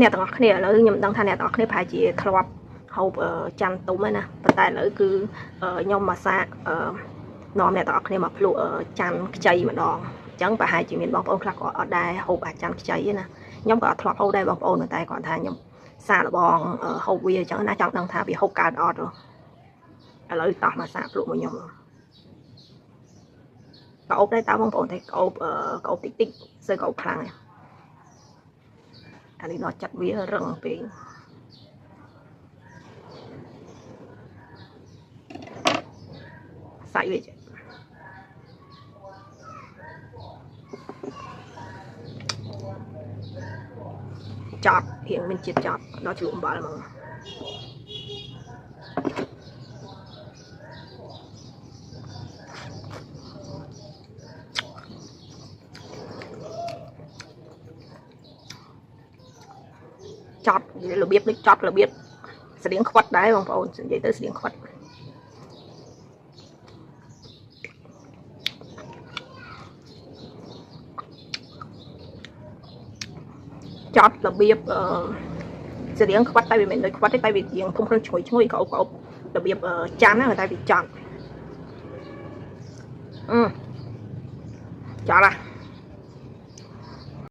អ្នកទាំងអស់គ្នាឥឡូវខ្ញុំដឹងថាអ្នកទាំងអស់គ្នាប្រហែលជាធ្លាប់ហូបចាន់ទុំហ្នឹងណាប៉ុន្តែឥឡូវគឺខ្ញុំមកសាកនាំអ្នកទាំងអស់គ្នាមកភ្លក់ចាន់ខ្ចីម្ដងអញ្ចឹងប្រហែលជាមានបងប្អូនខ្លះក៏អត់ដែរហូបអាចាន់ខ្ចីទេណាខ្ញុំក៏អត់ធ្លាប់ហូបដែរបងប្អូនតែគាត់ថាខ្ញុំសាកល្បងហូបវាអញ្ចឹងណាចង់ដឹងថាវាហូបកើតអត់ឥឡូវតោះមកសាកភ្លក់មួយខ្ញុំក៏អូបដែរតើបងប្អូនតែក៏អូបតិចតិចស្អីក៏អូបខ្លាំងដែរអានេះដល់ចិត្តវារឹងពេកសាច់វាចត់រៀងមានជាតិចត់ដល់ជ្រក់អំបិលហ្មងចត់របៀបដូចចត់របៀបស្តៀងខ្វិតដែរបងប្អូននិយាយទៅស្តៀងខ្វិតចត់របៀបស្តៀងខ្វិតតែវាមិនដូចខ្វិតទេតែវាជាងធំខ្លួនឈ្ងុយក៏អូបរបៀបចាន់ណាតែវាចត់ចត់